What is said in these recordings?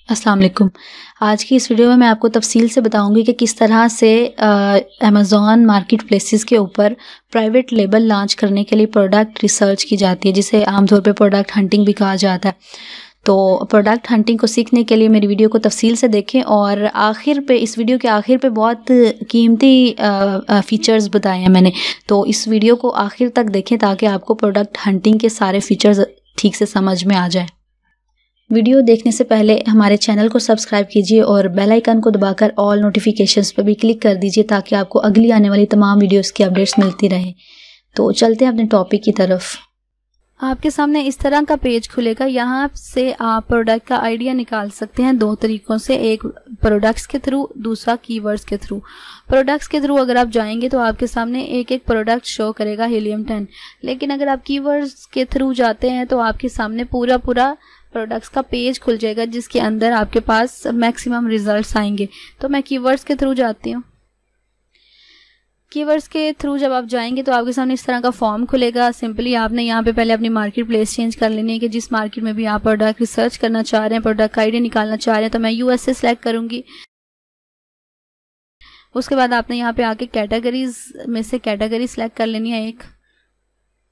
अस्सलाम वालेकुम। आज की इस वीडियो में मैं आपको तफसील से बताऊंगी कि किस तरह से अमेज़ॉन मार्केट प्लेसेस के ऊपर प्राइवेट लेबल लॉन्च करने के लिए प्रोडक्ट रिसर्च की जाती है, जिसे आमतौर पे प्रोडक्ट हंटिंग भी कहा जाता है। तो प्रोडक्ट हंटिंग को सीखने के लिए मेरी वीडियो को तफसील से देखें और इस वीडियो के आखिर पे बहुत कीमती फ़ीचर्स बताए हैं मैंने। तो इस वीडियो को आखिर तक देखें ताकि आपको प्रोडक्ट हंटिंग के सारे फ़ीचर्स ठीक से समझ में आ जाए। वीडियो देखने से पहले हमारे चैनल को सब्सक्राइब कीजिए और बेल आइकन को दबाकर ऑल नोटिफिकेशंस पर भी क्लिक कर दीजिए ताकि आपको अगली आने वाली तमाम वीडियोस की अपडेट्स मिलती रहे। तो चलते हैं अपने टॉपिक की तरफ। आपके सामने इस तरह का पेज खुलेगा। यहाँ से आप प्रोडक्ट का आइडिया निकाल सकते हैं दो तरीक़ों से, एक प्रोडक्ट्स के थ्रू, दूसरा कीवर्ड्स के थ्रू। प्रोडक्ट्स के थ्रू अगर आप जाएंगे तो आपके सामने एक एक प्रोडक्ट शो करेगा हीलियम 10, लेकिन अगर आप कीवर्ड्स के थ्रू जाते हैं तो आपके सामने पूरा प्रोडक्ट्स का पेज खुल जाएगा जिसके अंदर आपके पास मैक्सिमम रिजल्ट्स आएंगे। तो मैं कीवर्ड्स के थ्रू जाती हूँ। कीवर्ड्स के थ्रू जब आप जाएंगे तो आपके सामने इस तरह का फॉर्म खुलेगा। सिंपली आपने यहाँ पे पहले अपनी मार्केट प्लेस चेंज कर लेनी है कि जिस मार्केट में भी आप प्रोडक्ट रिसर्च करना चाह रहे हैं, प्रोडक्ट का आइडिया निकालना चाह रहे हैं। तो मैं यूएसए सेलेक्ट करूंगी। उसके बाद आपने यहाँ पे आके कैटेगरीज में से कैटेगरी सेलेक्ट कर लेनी है एक।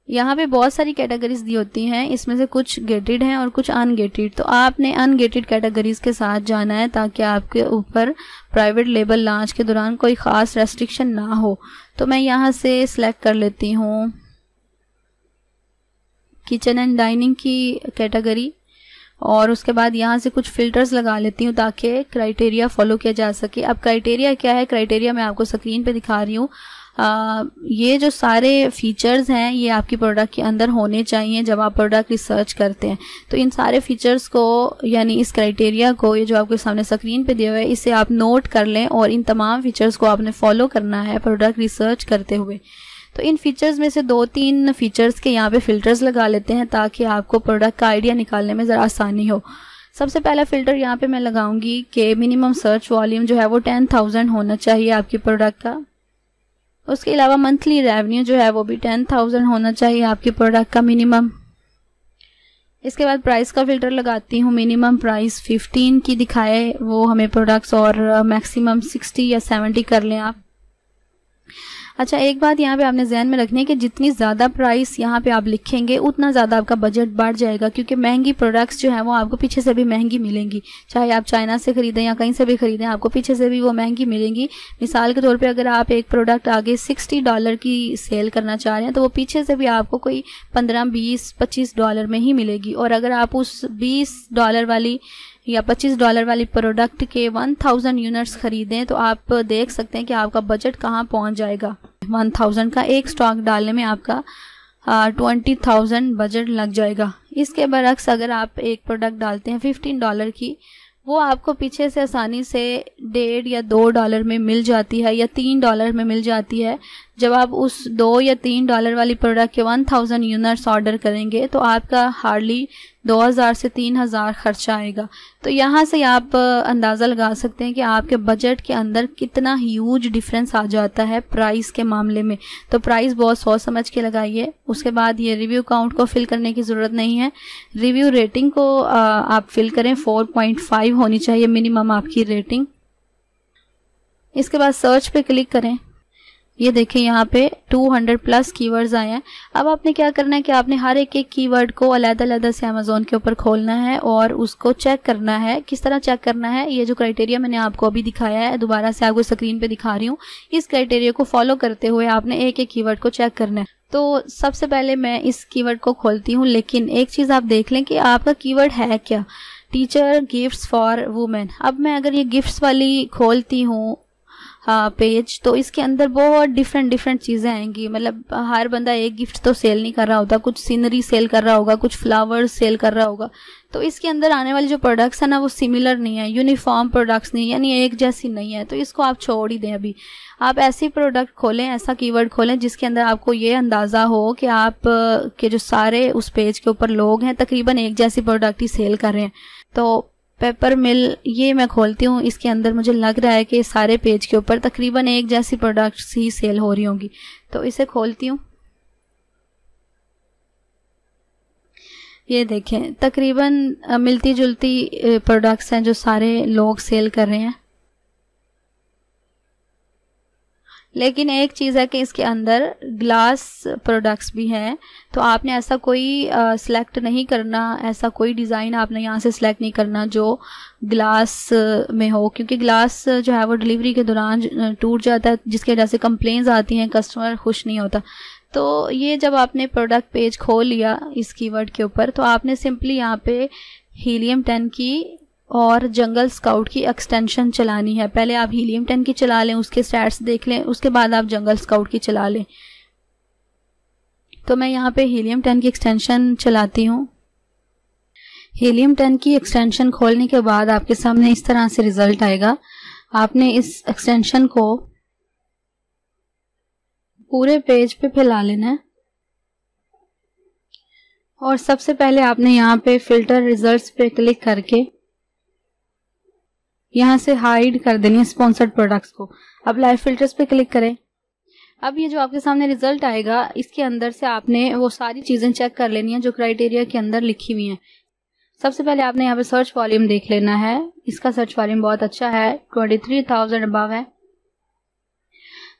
यहाँ पे बहुत सारी कैटेगरीज दी होती हैं, इसमें से कुछ गेटेड हैं और कुछ अनगेटेड। तो आपने अनगेटेड कैटेगरीज के साथ जाना है ताकि आपके ऊपर प्राइवेट लेबल लॉन्च के दौरान कोई ख़ास रेस्ट्रिक्शन ना हो। तो मैं यहाँ से सिलेक्ट कर लेती हूँ किचन एंड डाइनिंग की कैटेगरी और उसके बाद यहाँ से कुछ फ़िल्टर्स लगा लेती हूँ ताकि क्राइटेरिया फॉलो किया जा सके। अब क्राइटेरिया क्या है? क्राइटेरिया मैं आपको स्क्रीन पे दिखा रही हूँ। ये जो सारे फीचर्स हैं ये आपकी प्रोडक्ट के अंदर होने चाहिए जब आप प्रोडक्ट रिसर्च करते हैं। तो इन सारे फीचर्स को, यानी इस क्राइटेरिया को, ये जो आपके सामने स्क्रीन पे दिया हुआ है, इसे आप नोट कर लें और इन तमाम फीचर्स को आपने फॉलो करना है प्रोडक्ट रिसर्च करते हुए। तो इन फीचर्स में से 2-3 फीचर्स के यहाँ पे फ़िल्टर्स लगा लेते हैं ताकि आपको प्रोडक्ट का आइडिया निकालने में ज़रा आसानी हो। सबसे पहला फ़िल्टर यहाँ पे मैं लगाऊंगी कि मिनिमम सर्च वॉल्यूम जो है वो 10,000 होना चाहिए आपकी प्रोडक्ट का। उसके अलावा मंथली रेवेन्यू जो है वो भी 10,000 होना चाहिए आपकी प्रोडक्ट का मिनिमम। इसके बाद प्राइस का फ़िल्टर लगाती हूँ। मिनिमम प्राइस 15 की दिखाए वो हमें प्रोडक्ट्स और मैक्सिमम 60 या 70 कर लें आप। अच्छा, एक बात यहाँ पे आपने ध्यान में रखनी है कि जितनी ज़्यादा प्राइस यहाँ पे आप लिखेंगे उतना ज़्यादा आपका बजट बढ़ जाएगा, क्योंकि महंगी प्रोडक्ट्स जो हैं वो आपको पीछे से भी महंगी मिलेंगी। चाहे आप चाइना से ख़रीदें या कहीं से भी ख़रीदें, आपको पीछे से भी वो महंगी मिलेंगी। मिसाल के तौर पे अगर आप एक प्रोडक्ट आगे $60 की सेल करना चाह रहे हैं तो वो पीछे से भी आपको कोई 15, 20, $25 में ही मिलेगी। और अगर आप उस $20 वाली या $25 वाली प्रोडक्ट के 1000 यूनिट्स खरीदें तो आप देख सकते हैं कि आपका बजट कहाँ पहुँच जाएगा। 1000 का एक स्टॉक डालने में आपका 20,000 बजट लग जाएगा। इसके बरक्स अगर आप एक प्रोडक्ट डालते हैं $15 की, वो आपको पीछे से आसानी से $1.5 या $2 में मिल जाती है या $3 में मिल जाती है। जब आप उस $2 या $3 वाली प्रोडक्ट के 1000 यूनिट्स ऑर्डर करेंगे तो आपका हार्डली 2000 से 3000 खर्चा आएगा। तो यहाँ से आप अंदाज़ा लगा सकते हैं कि आपके बजट के अंदर कितना ह्यूज डिफरेंस आ जाता है प्राइस के मामले में। तो प्राइस बहुत सोच समझ के लगाइए। उसके बाद ये रिव्यू काउंट को फिल करने की ज़रूरत नहीं है। रिव्यू रेटिंग को आप फिल करें, 4.5 होनी चाहिए मिनिमम आपकी रेटिंग। इसके बाद सर्च पे क्लिक करें। ये देखें यहाँ पे 200+ कीवर्ड्स आए हैं। अब आपने क्या करना है कि आपने हर एक कीवर्ड को अलग-अलग से अमेज़ॉन के ऊपर खोलना है और उसको चेक करना है। किस तरह चेक करना है? ये जो क्राइटेरिया मैंने आपको अभी दिखाया है, दोबारा से आपको स्क्रीन पे दिखा रही हूँ। इस क्राइटेरिया को फॉलो करते हुए आपने एक एक कीवर्ड को चेक करना है। तो सबसे पहले मैं इस कीवर्ड को खोलती हूँ, लेकिन एक चीज़ आप देख लें कि आपका कीवर्ड है क्या। Teacher gifts for women. अब मैं अगर ये गिफ्ट्स वाली खोलती हूँ पेज, तो इसके अंदर बहुत डिफरेंट चीज़ें आएंगी। मतलब हर बंदा एक गिफ्ट तो सेल नहीं कर रहा होता, कुछ सीनरी सेल कर रहा होगा, कुछ फ्लावर्स सेल कर रहा होगा। तो इसके अंदर आने वाली जो प्रोडक्ट्स है ना वो सिमिलर नहीं है, यूनिफॉर्म प्रोडक्ट्स नहीं, यानी एक जैसी नहीं है। तो इसको आप छोड़ ही दें। अभी आप ऐसी प्रोडक्ट खोलें, ऐसा कीवर्ड खोलें जिसके अंदर आपको ये अंदाज़ा हो कि आप के जो सारे उस पेज के ऊपर लोग हैं तकरीबन एक जैसी प्रोडक्ट ही सेल कर रहे हैं। तो पेपर मिल ये मैं खोलती हूँ। इसके अंदर मुझे लग रहा है कि सारे पेज के ऊपर तकरीबन एक जैसी प्रोडक्ट्स ही सेल हो रही होंगी। तो इसे खोलती हूँ। ये देखें तकरीबन मिलती जुलती प्रोडक्ट्स हैं जो सारे लोग सेल कर रहे हैं, लेकिन एक चीज़ है कि इसके अंदर ग्लास प्रोडक्ट्स भी हैं। तो आपने ऐसा कोई सिलेक्ट नहीं करना, ऐसा कोई डिज़ाइन आपने यहाँ से सिलेक्ट नहीं करना जो ग्लास में हो, क्योंकि ग्लास जो है वो डिलीवरी के दौरान टूट जाता है, जिसकी वजह से कंप्लेंट्स आती हैं, कस्टमर खुश नहीं होता। तो ये जब आपने प्रोडक्ट पेज खोल लिया इस कीवर्ड के ऊपर, तो आपने सिंपली यहाँ पे हीलियम 10 की और जंगल स्काउट की एक्सटेंशन चलानी है। पहले आप हीलियम 10 की चला लें, उसके स्टैट्स देख लें, उसके बाद आप जंगल स्काउट की चला लें। तो मैं यहाँ पे हीलियम 10 की एक्सटेंशन चलाती हूँ। हीलियम 10 की एक्सटेंशन खोलने के बाद आपके सामने इस तरह से रिजल्ट आएगा। आपने इस एक्सटेंशन को पूरे पेज पे फैला लेना है और सबसे पहले आपने यहाँ पे फिल्टर रिजल्ट्स पे क्लिक करके यहाँ से हाइड कर देनी है स्पॉन्सर्ड प्रोडक्ट्स को। अब लाइव फिल्टर्स पे क्लिक करें। अब ये जो आपके सामने रिजल्ट आएगा, इसके अंदर से आपने वो सारी चीज़ें चेक कर लेनी है जो क्राइटेरिया के अंदर लिखी हुई हैं। सबसे पहले आपने यहाँ पे सर्च वॉल्यूम देख लेना है। इसका सर्च वॉल्यूम बहुत अच्छा है, 23,000 अबव है।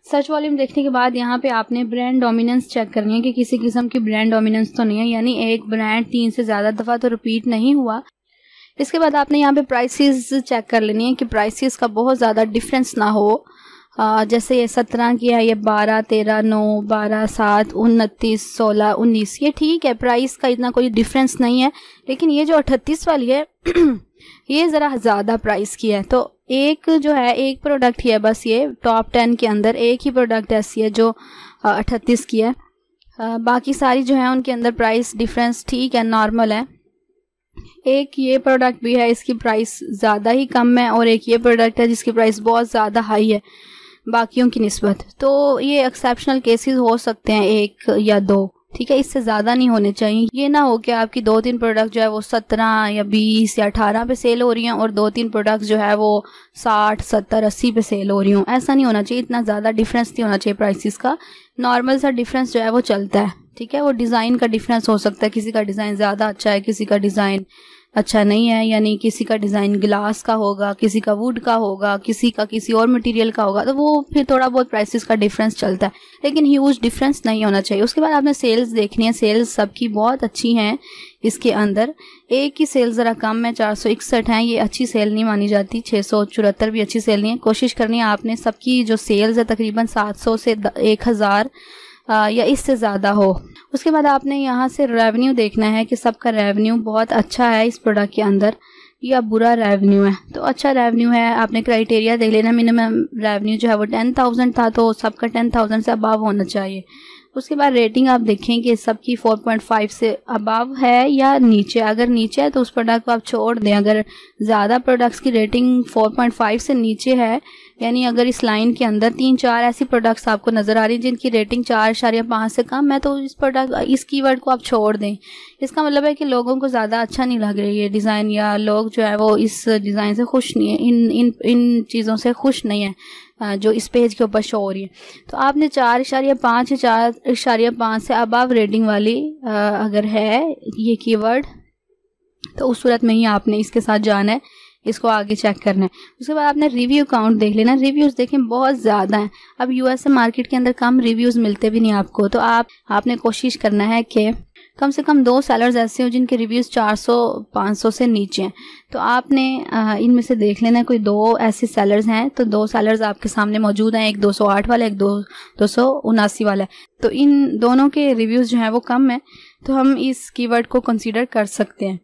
सर्च वॉल्यूम देखने के बाद यहाँ पे आपने ब्रांड डोमिनेंस चेक करनी है कि किसी किस्म की ब्रांड डोमिनेंस तो नहीं है, यानी एक ब्रांड 3 से ज़्यादा दफ़ा तो रिपीट नहीं हुआ। इसके बाद आपने यहाँ पे प्राइसेस चेक कर लेनी है कि प्राइसेस का बहुत ज़्यादा डिफरेंस ना हो। जैसे ये 17 की है, ये 12, 13, 9, 12, 7, 29, 16, 19, ये ठीक है, प्राइस का इतना कोई डिफरेंस नहीं है। लेकिन ये जो 38 वाली है ये ज़रा ज़्यादा प्राइस की है। तो एक जो है, एक प्रोडक्ट ही है बस, ये टॉप 10 के अंदर एक ही प्रोडक्ट ऐसी है जो 38 की है। बाकी सारी जो है उनके अंदर प्राइस डिफरेंस ठीक है, नॉर्मल है। एक ये प्रोडक्ट भी है, इसकी प्राइस ज़्यादा ही कम है, और एक ये प्रोडक्ट है जिसकी प्राइस बहुत ज़्यादा हाई है बाकियों की निस्बत। तो ये एक्सेप्शनल केसेस हो सकते हैं, 1 या 2, ठीक है, इससे ज़्यादा नहीं होने चाहिए। ये ना हो कि आपकी 2-3 प्रोडक्ट जो है वो 17 या 20 या 18 पे सेल हो रही हैं और 2-3 प्रोडक्ट जो है वो 60, 70, 80 पे सेल हो रही हूँ। ऐसा नहीं होना चाहिए, इतना ज़्यादा डिफरेंस नहीं होना चाहिए प्राइसेस का। नॉर्मल सा डिफरेंस जो है वो चलता है, ठीक है। वो डिज़ाइन का डिफरेंस हो सकता है, किसी का डिज़ाइन ज़्यादा अच्छा है, किसी का डिज़ाइन अच्छा नहीं है, यानी किसी का डिज़ाइन ग्लास का होगा, किसी का वुड का होगा, किसी का किसी और मटेरियल का होगा, तो वो फिर थोड़ा बहुत प्राइसेस का डिफरेंस चलता है, लेकिन ह्यूज डिफरेंस नहीं होना चाहिए। उसके बाद आपने सेल्स देखनी है। सेल्स सबकी बहुत अच्छी हैं इसके अंदर। एक की सेल ज़रा कम है, 461 है, ये अच्छी सेल नहीं मानी जाती। 674 भी अच्छी सेल नहीं है। कोशिश करनी है आपने सबकी जो सेल्स है तकरीबन 700 से 1000 या इससे ज़्यादा हो। उसके बाद आपने यहाँ से रेवेन्यू देखना है कि सबका रेवेन्यू बहुत अच्छा है इस प्रोडक्ट के अंदर या बुरा रेवेन्यू है। तो अच्छा रेवेन्यू है, आपने क्राइटेरिया देख लेना। मिनिमम रेवेन्यू जो है वो 10,000 था, तो सबका 10,000 से अबव होना चाहिए। उसके बाद रेटिंग आप देखें कि सबकी 4.5 से अबव है या नीचे। अगर नीचे है तो उस प्रोडक्ट को आप छोड़ दें। अगर ज़्यादा प्रोडक्ट्स की रेटिंग 4.5 से नीचे है, यानी अगर इस लाइन के अंदर 3-4 ऐसी प्रोडक्ट्स आपको नज़र आ रही हैं जिनकी रेटिंग 4.5 से कम है, तो इस कीवर्ड को आप छोड़ दें। इसका मतलब है कि लोगों को ज़्यादा अच्छा नहीं लग रही है डिज़ाइन, या लोग जो है वो इस डिज़ाइन से खुश नहीं है, इन चीज़ों से खुश नहीं है जो इस पेज के ऊपर शो हो रही है। तो आपने 4.5 या 4.5 से अबव रेटिंग वाली अगर है ये कीवर्ड, तो उस सूरत में ही आपने इसके साथ जाना है, इसको आगे चेक करना है। उसके बाद आपने रिव्यू काउंट देख लेना। रिव्यूज़ देखें बहुत ज़्यादा हैं। अब यूएसए मार्केट के अंदर कम रिव्यूज़ मिलते भी नहीं आपको, तो आपने कोशिश करना है कि कम से कम 2 सेलर्स ऐसे हो जिनके रिव्यूज़ 400-500 से नीचे हैं। तो आपने इनमें से देख लेना कोई 2 ऐसे सेलर्स हैं। तो 2 सेलर्स आपके सामने मौजूद हैं, एक 208 वाला, एक 279 वाला है। तो इन दोनों के रिव्यूज़ जो हैं वो कम है, तो हम इस कीवर्ड को कंसीडर कर सकते हैं।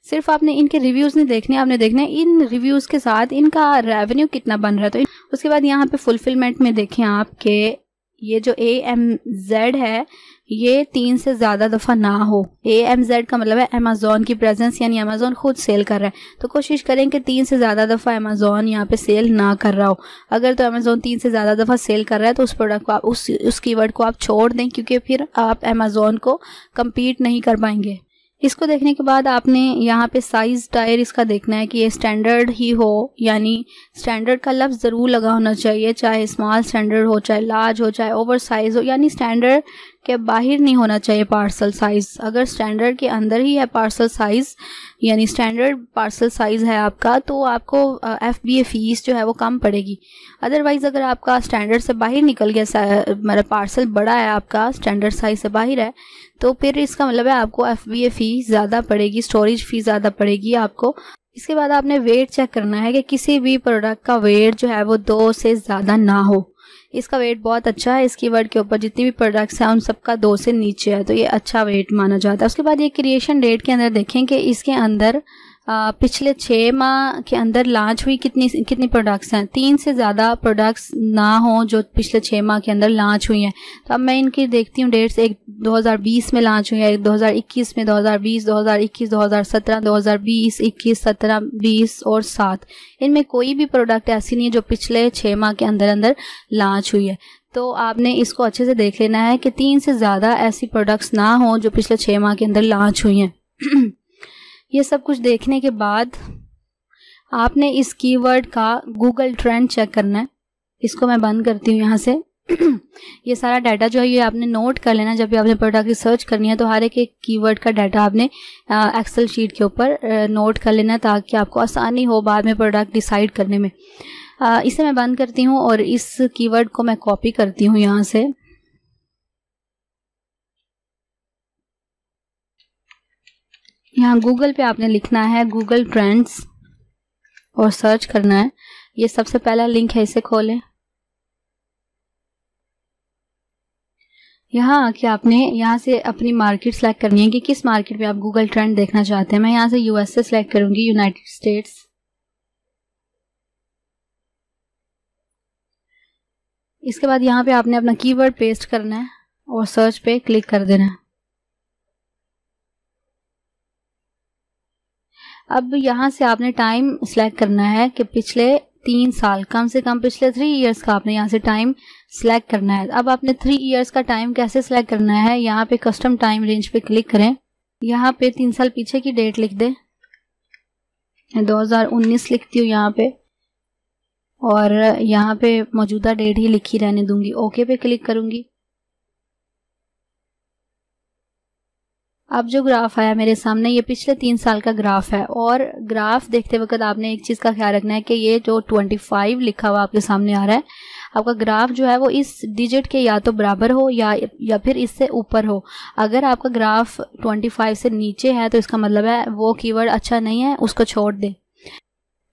सिर्फ आपने इनके रिव्यूज़ नहीं देखने, आपने देखना है इन रिव्यूज़ के साथ इनका रेवेन्यू कितना बन रहा है। तो उसके बाद यहाँ पे फुलफिलमेंट में देखें आप कि ये जो AMZ है ये 3 से ज़्यादा दफ़ा ना हो। AMZ का मतलब है अमेज़ॉन की प्रेजेंस, यानी अमेज़ॉन खुद सेल कर रहा है। तो कोशिश करें कि 3 से ज़्यादा दफ़ा अमेज़ॉन यहाँ पे सेल ना कर रहा हो। अगर तो अमेज़ॉन 3 से ज़्यादा दफ़ा सेल कर रहा है तो उस प्रोडक्ट को आप उस कीवर्ड को आप छोड़ दें, क्योंकि फिर आप अमेज़ॉन को कम्पीट नहीं कर पाएंगे। इसको देखने के बाद आपने यहाँ पे साइज़ टायर इसका देखना है कि ये स्टैंडर्ड ही हो, यानी स्टैंडर्ड का लफ्ज़ ज़रूर लगा होना चाहिए, चाहे स्मॉल स्टैंडर्ड हो, चाहे लार्ज हो, चाहे ओवर साइज़ हो, यानी स्टैंडर्ड कि बाहर नहीं होना चाहिए पार्सल साइज़। अगर स्टैंडर्ड के अंदर ही है पार्सल साइज़, यानी स्टैंडर्ड पार्सल साइज़ है आपका, तो आपको FBA फ़ीस जो है वो कम पड़ेगी। अदरवाइज़ अगर आपका स्टैंडर्ड से बाहर निकल गया, मतलब पार्सल बड़ा है आपका, स्टैंडर्ड साइज़ से बाहर है, तो फिर इसका मतलब है आपको FBA फ़ीस ज़्यादा पड़ेगी, स्टोरेज फ़ीस ज़्यादा पड़ेगी आपको। इसके बाद आपने वेट चेक करना है कि किसी भी प्रोडक्ट का वेट जो है वो 2 से ज़्यादा ना हो। इसका वेट बहुत अच्छा है, इस कीवर्ड के ऊपर जितनी भी प्रोडक्ट्स हैं उन सबका 2 से नीचे है, तो ये अच्छा वेट माना जाता है। उसके बाद ये क्रिएशन डेट के अंदर देखें कि इसके अंदर पिछले 6 माह के अंदर लॉन्च हुई कितनी प्रोडक्ट्स हैं। 3 से ज़्यादा प्रोडक्ट्स ना हो जो पिछले 6 माह के अंदर लॉन्च हुई हैं। तो अब मैं इनकी देखती हूँ डेट्स। एक 2020 में लॉन्च हुई है, एक 2021 में, 2020, 2021, 2017, 2020, 21, 17, 20 और 7। इनमें कोई भी प्रोडक्ट ऐसी नहीं है जो पिछले 6 माह के अंदर अंदर लॉन्च हुई है। तो आपने इसको अच्छे से देख लेना है कि 3 से ज़्यादा ऐसी प्रोडक्ट्स ना हो जो पिछले 6 माह के अंदर लॉन्च हुई हैं। ये सब कुछ देखने के बाद आपने इस कीवर्ड का गूगल ट्रेंड चेक करना है। इसको मैं बंद करती हूँ यहाँ से। ये सारा डाटा जो है ये आपने नोट कर लेना जब भी आपने प्रोडक्ट की सर्च करनी है, तो हर एक कीवर्ड का डाटा आपने एक्सेल शीट के ऊपर नोट कर लेना ताकि आपको आसानी हो बाद में प्रोडक्ट डिसाइड करने में। इसे मैं बंद करती हूँ और इस कीवर्ड को मैं कॉपी करती हूँ यहाँ से। यहाँ गूगल पे आपने लिखना है गूगल ट्रेंड्स और सर्च करना है। ये सबसे पहला लिंक है, इसे खोलें। यहाँ आके आपने यहाँ से अपनी मार्केट सेलेक्ट करनी है कि किस मार्केट में आप गूगल ट्रेंड देखना चाहते हैं। मैं यहाँ से USA सेलेक्ट करूंगी, यूनाइटेड स्टेट्स। इसके बाद यहाँ पे आपने अपना कीवर्ड पेस्ट करना है और सर्च पे क्लिक कर देना है। अब यहाँ से आपने टाइम सिलेक्ट करना है कि पिछले 3 साल, कम से कम पिछले 3 इयर्स का आपने यहाँ से टाइम सिलेक्ट करना है। अब आपने 3 इयर्स का टाइम कैसे सिलेक्ट करना है, यहाँ पे कस्टम टाइम रेंज पे क्लिक करें। यहाँ पे 3 साल पीछे की डेट लिख दें, 2019 लिखती हूँ यहाँ पे, और यहाँ पे मौजूदा डेट ही लिखी रहने दूंगी। ओके पे क्लिक करूंगी। अब जो ग्राफ आया मेरे सामने, ये पिछले 3 साल का ग्राफ है। और ग्राफ देखते वक्त आपने एक चीज़ का ख्याल रखना है कि ये जो 25 लिखा हुआ आपके सामने आ रहा है, आपका ग्राफ जो है वो इस डिजिट के या तो बराबर हो या फिर इससे ऊपर हो। अगर आपका ग्राफ 25 से नीचे है तो इसका मतलब है वो कीवर्ड अच्छा नहीं है, उसको छोड़ दें।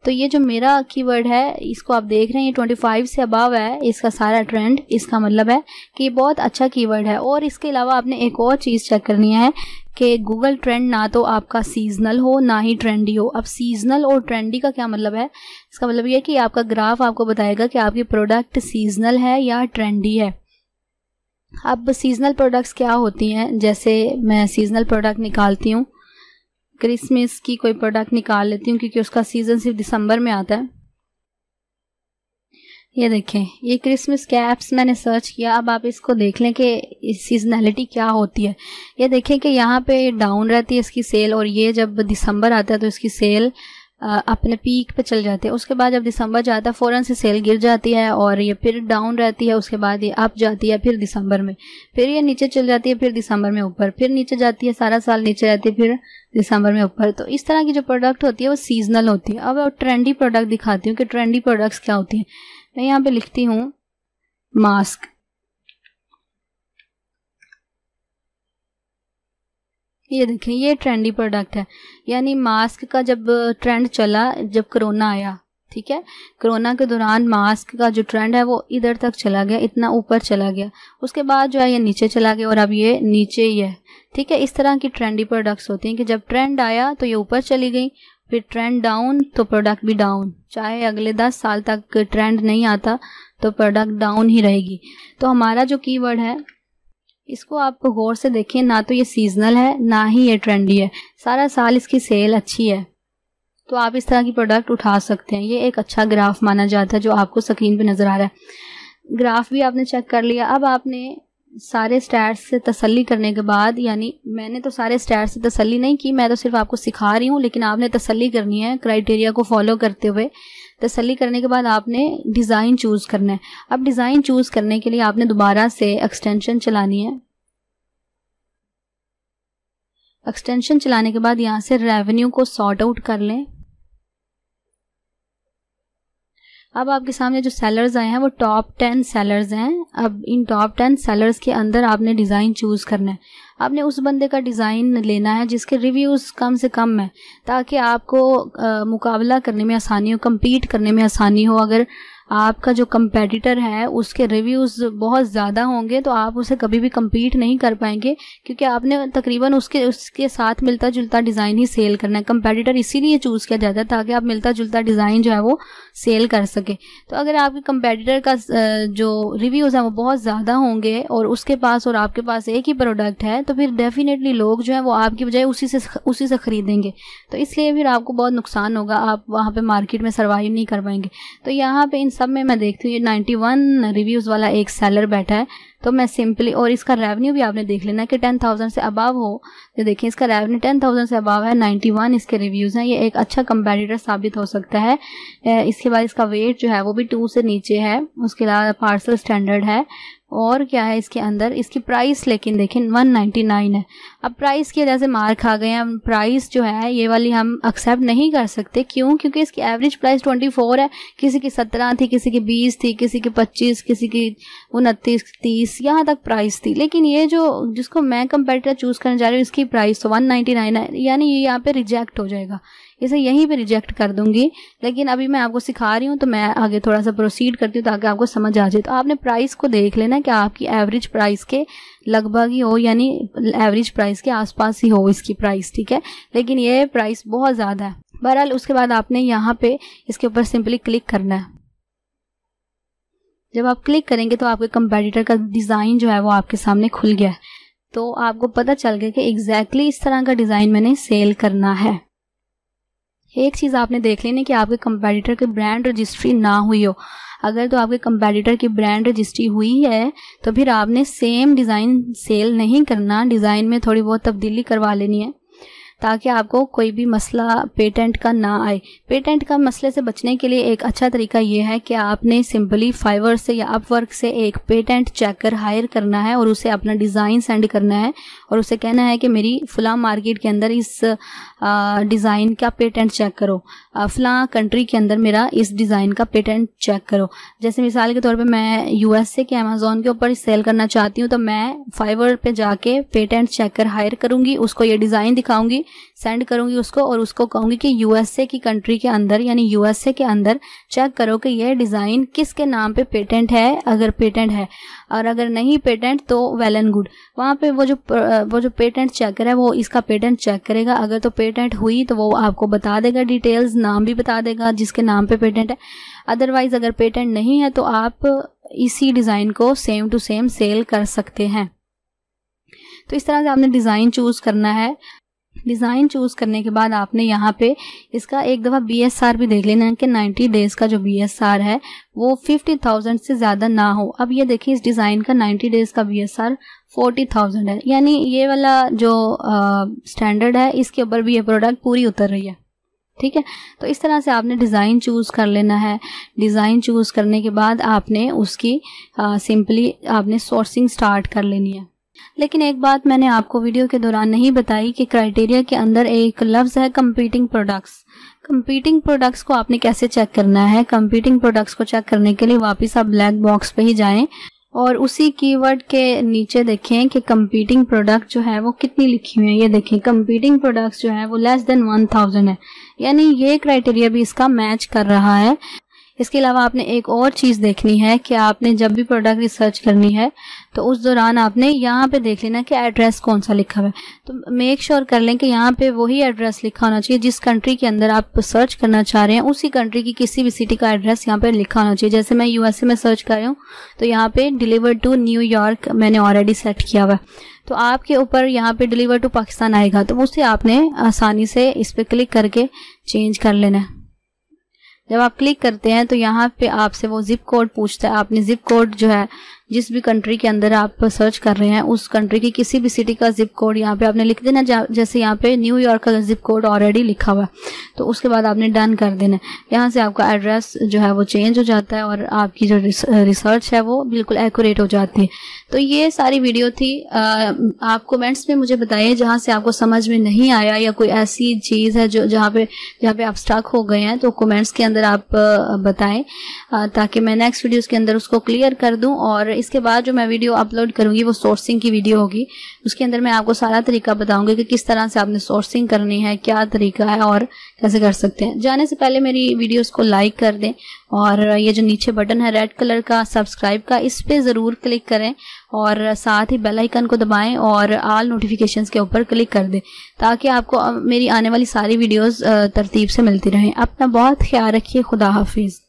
तो ये जो मेरा कीवर्ड है इसको आप देख रहे हैं, ये 25 से अबव है इसका सारा ट्रेंड। इसका मतलब है कि ये बहुत अच्छा कीवर्ड है। और इसके अलावा आपने एक और चीज़ चेक करनी है कि गूगल ट्रेंड ना तो आपका सीजनल हो ना ही ट्रेंडी हो। अब सीजनल और ट्रेंडी का क्या मतलब है? इसका मतलब ये कि आपका ग्राफ आपको बताएगा कि आपकी प्रोडक्ट सीजनल है या ट्रेंडी है। अब सीजनल प्रोडक्ट्स क्या होती हैं, जैसे मैं सीजनल प्रोडक्ट निकालती हूँ, क्रिसमस की कोई प्रोडक्ट निकाल लेती हूँ क्योंकि उसका सीज़न सिर्फ दिसंबर में आता है। ये देखें, ये क्रिसमस कैप्स मैंने सर्च किया। अब आप इसको देख लें कि सीजनैलिटी क्या होती है। ये देखें कि यहाँ पे डाउन रहती है इसकी सेल, और ये जब दिसंबर आता है तो इसकी सेल अपने पीक पे चल जाती है। उसके बाद जब दिसंबर जाता है फ़ौरन से सेल गिर जाती है और ये फिर डाउन रहती है। उसके बाद ये अप जाती है, फिर दिसंबर में, फिर ये नीचे चल जाती है, फिर दिसंबर में ऊपर, फिर नीचे जाती है, सारा साल नीचे रहती है, फिर दिसंबर में ऊपर। तो इस तरह की जो प्रोडक्ट होती है वो सीजनल होती है। अब ट्रेंडी प्रोडक्ट दिखाती हूँ कि ट्रेंडी प्रोडक्ट्स क्या होती हैं। मैं यहाँ पे लिखती हूँ मास्क। ये देखें, ये ट्रेंडी प्रोडक्ट है। यानी मास्क का जब ट्रेंड चला, जब कोरोना आया, ठीक है, कोरोना के दौरान मास्क का जो ट्रेंड है वो इधर तक चला गया, इतना ऊपर चला गया। उसके बाद जो है ये नीचे चला गया और अब ये नीचे ही है। ठीक है, इस तरह की ट्रेंडी प्रोडक्ट्स होती हैं कि जब ट्रेंड आया तो ये ऊपर चली गई, फिर ट्रेंड डाउन तो प्रोडक्ट भी डाउन। चाहे अगले 10 साल तक ट्रेंड नहीं आता तो प्रोडक्ट डाउन ही रहेगी। तो हमारा जो कीवर्ड है इसको आप गौर से देखें, ना तो ये सीजनल है ना ही ये ट्रेंडी है, सारा साल इसकी सेल अच्छी है। तो आप इस तरह की प्रोडक्ट उठा सकते हैं। ये एक अच्छा ग्राफ माना जाता है जो आपको स्क्रीन पे नज़र आ रहा है। ग्राफ भी आपने चेक कर लिया। अब आपने सारे स्टैट्स से तसल्ली करने के बाद, यानी मैंने तो सारे स्टैट्स से तसल्ली नहीं की, मैं तो सिर्फ आपको सिखा रही हूँ, लेकिन आपने तसल्ली करनी है क्राइटेरिया को फॉलो करते हुए। तसल्ली करने के बाद आपने डिज़ाइन चूज़ करना है। अब डिज़ाइन चूज़ करने के लिए आपने दोबारा से एक्सटेंशन चलानी है। एक्सटेंशन चलाने के बाद यहाँ से रेवेन्यू को सॉर्ट आउट कर लें। अब आपके सामने जो सेलर्स आए हैं वो टॉप 10 सेलर्स हैं। अब इन टॉप 10 सेलर्स के अंदर आपने डिज़ाइन चूज़ करना है। आपने उस बंदे का डिज़ाइन लेना है जिसके रिव्यूज़ कम से कम है, ताकि आपको मुकाबला करने में आसानी हो, compete करने में आसानी हो। अगर आपका जो कंपेटिटर है उसके रिव्यूज़ बहुत ज़्यादा होंगे तो आप उसे कभी भी compete नहीं कर पाएंगे, क्योंकि आपने तकरीबन उसके साथ मिलता जुलता डिज़ाइन ही सेल करना है। कंपेटिटर इसीलिए चूज़ किया जाता है ताकि आप मिलता जुलता डिज़ाइन जो है वो सेल कर सके। तो अगर आपके कंपेटिटर का जो रिव्यूज़ हैं वो बहुत ज़्यादा होंगे और उसके पास और आपके पास एक ही प्रोडक्ट है, तो फिर डेफिनेटली लोग जो है वो आपकी बजाय उसी से ख़रीदेंगे। तो इसलिए फिर आपको बहुत नुकसान होगा, आप वहाँ पे मार्केट में सर्वाइव नहीं कर पाएंगे। तो यहाँ पे इन सब में मैं देखती हूँ 91 रिव्यूज़ वाला एक सेलर बैठा है, तो मैं सिंपली, और इसका रेवेन्यू भी आपने देख लेना कि 10,000 से अबव हो। तो देखिए इसका रेवेन्यू 10,000 से अबव है, 91 इसके रिव्यूज़ हैं, ये एक अच्छा कंपेटिटर साबित हो सकता है। इसके बाद इसका वेट जो है वो भी 2 से नीचे है, उसके अलावा पार्सल स्टैंडर्ड है। और क्या है इसके अंदर, इसकी प्राइस लेकिन देखें 199 है। अब प्राइस की वजह से मार खा गए हैं। प्राइस जो है ये वाली हम एक्सेप्ट नहीं कर सकते। क्यों? क्योंकि इसकी एवरेज प्राइस 24 है। किसी की 17 थी, किसी की 20 थी, किसी की 25, किसी की 29, 30, यहाँ तक प्राइस थी। लेकिन ये जिसको मैं कंपेटिटर चूज़ करने जा रही हूँ इसकी प्राइस तो 199 है, यानी ये यहाँ पे रिजेक्ट हो जाएगा। इसे यहीं पे रिजेक्ट कर दूंगी। लेकिन अभी मैं आपको सिखा रही हूँ तो मैं आगे थोड़ा सा प्रोसीड करती हूँ ताकि आपको समझ आ जाए। तो आपने प्राइस को देख लेना कि आपकी एवरेज प्राइस के लगभग ही हो, यानी एवरेज प्राइस के आसपास ही हो इसकी प्राइस, ठीक है। लेकिन ये प्राइस बहुत ज़्यादा है। बहरहाल उसके बाद आपने यहाँ पे इसके ऊपर सिंपली क्लिक करना है। जब आप क्लिक करेंगे तो आपके कंपेटिटर का डिज़ाइन जो है वो आपके सामने खुल गया है। तो आपको पता चल गया कि एग्जैक्टली इस तरह का डिज़ाइन मैंने सेल करना है। एक चीज़ आपने देख लेनी कि आपके कंपेटिटर की ब्रांड रजिस्ट्री ना हुई हो। अगर तो आपके कंपेटिटर की ब्रांड रजिस्ट्री हुई है तो फिर आपने सेम डिज़ाइन सेल नहीं करना, डिज़ाइन में थोड़ी बहुत तब्दीली करवा लेनी है ताकि आपको कोई भी मसला पेटेंट का ना आए। पेटेंट का मसले से बचने के लिए एक अच्छा तरीका ये है कि आपने सिंपली फाइवर से या अपवर्क से एक पेटेंट चेकर हायर करना है और उसे अपना डिज़ाइन सेंड करना है और उसे कहना है कि मेरी फ़लाँ मार्केट के अंदर इस डिज़ाइन का पेटेंट चेक करो, फ़लाँ कंट्री के अंदर मेरा इस डिज़ाइन का पेटेंट चेक करो। जैसे मिसाल के तौर पे मैं यूएसए के अमेज़ॉन के ऊपर सेल करना चाहती हूँ तो मैं फाइवर पे जाके पेटेंट चेकर हायर करूँगी, उसको ये डिज़ाइन दिखाऊँगी, सेंड करूंगी उसको और उसको कहूंगी कि यूएसए की कंट्री के अंदर यानी यूएसए के अंदर चेक करो कि यह डिज़ाइन किसके नाम पे पेटेंट है, अगर पेटेंट है, और अगर नहीं पेटेंट तो वेल एंड गुड। वहाँ पे वो जो पेटेंट चेकर है वो इसका पेटेंट चेक करेगा। अगर तो पेटेंट हुई तो वो आपको बता देगा, डिटेल्स, नाम भी बता देगा जिसके नाम पे पेटेंट है। अदरवाइज अगर पेटेंट नहीं है तो आप इसी डिज़ाइन को सेम टू सेम सेल कर सकते हैं। तो इस तरह से आपने डिज़ाइन चूज़ करना है। डिज़ाइन चूज़ करने के बाद आपने यहाँ पे इसका एक दफ़ा BSR भी देख लेना है कि 90 डेज़ का जो BSR है वो 50,000 से ज़्यादा ना हो। अब ये देखिए इस डिज़ाइन का 90 डेज़ का BSR 40,000 है, यानी ये वाला जो स्टैंडर्ड है इसके ऊपर भी ये प्रोडक्ट पूरी उतर रही है, ठीक है। तो इस तरह से आपने डिज़ाइन चूज़ कर लेना है। डिज़ाइन चूज़ करने के बाद आपने उसकी सिंपली आपने सोर्सिंग स्टार्ट कर लेनी है। लेकिन एक बात मैंने आपको वीडियो के दौरान नहीं बताई कि क्राइटेरिया के अंदर एक लफ्ज़ है कंपीटिंग प्रोडक्ट्स। कंपीटिंग प्रोडक्ट्स को आपने कैसे चेक करना है? कंपीटिंग प्रोडक्ट्स को चेक करने के लिए वापस आप ब्लैक बॉक्स पे ही जाएं और उसी कीवर्ड के नीचे देखें कि कंपीटिंग प्रोडक्ट जो है वो कितनी लिखी हुई है। ये देखें कंपीटिंग प्रोडक्ट्स जो है वो लेस देन 1000 है, यानी ये क्राइटेरिया भी इसका मैच कर रहा है। इसके अलावा आपने एक और चीज़ देखनी है कि आपने जब भी प्रोडक्ट रिसर्च करनी है तो उस दौरान आपने यहाँ पे देख लेना कि एड्रेस कौन सा लिखा हुआ है। तो मेक श्योर कर लें कि यहाँ पे वही एड्रेस लिखा होना चाहिए जिस कंट्री के अंदर आप सर्च करना चाह रहे हैं, उसी कंट्री की किसी भी सिटी का एड्रेस यहाँ पे लिखा होना चाहिए। जैसे मैं यूएसए में सर्च कर रही हूँ तो यहाँ पे डिलीवर्ड टू न्यूयॉर्क मैंने ऑलरेडी सेट किया हुआ है, तो आपके ऊपर यहाँ पे डिलीवर टू पाकिस्तान आएगा, तो उसे आपने आसानी से इस पर क्लिक करके चेंज कर लेना है। जब आप क्लिक करते हैं तो यहाँ पे आपसे वो जिप कोड पूछता है, आपने जिप कोड जो है जिस भी कंट्री के अंदर आप सर्च कर रहे हैं उस कंट्री की किसी भी सिटी का जिप कोड यहाँ पे आपने लिख देना। जैसे यहाँ पे न्यूयॉर्क का जिप कोड ऑलरेडी लिखा हुआ है, तो उसके बाद आपने डन कर देना। यहाँ से आपका एड्रेस जो है वो चेंज हो जाता है और आपकी जो रिसर्च है वो बिल्कुल एक्यूरेट हो जाती है। तो ये सारी वीडियो थी। आप कमेंट्स में मुझे बताइए जहाँ से आपको समझ में नहीं आया या कोई ऐसी चीज़ है जो जहाँ पे आप स्टक हो गए हैं, तो कमेंट्स के अंदर आप बताएं ताकि मैं नेक्स्ट वीडियोस के अंदर उसको क्लियर कर दूं। और इसके बाद जो मैं वीडियो अपलोड करूंगी वो सोर्सिंग की वीडियो होगी। उसके अंदर मैं आपको सारा तरीका बताऊंगी कि किस तरह से आपने सोर्सिंग करनी है, क्या तरीका है और कैसे कर सकते हैं। जाने से पहले मेरी वीडियोस को लाइक कर दें और ये जो नीचे बटन है रेड कलर का सब्सक्राइब का, इस पे ज़रूर क्लिक करें और साथ ही बेल आइकन को दबाएं और ऑल नोटिफिकेशंस के ऊपर क्लिक कर दें ताकि आपको मेरी आने वाली सारी वीडियोस तरतीब से मिलती रहें। अपना बहुत ख्याल रखिए। खुदा हाफिज़।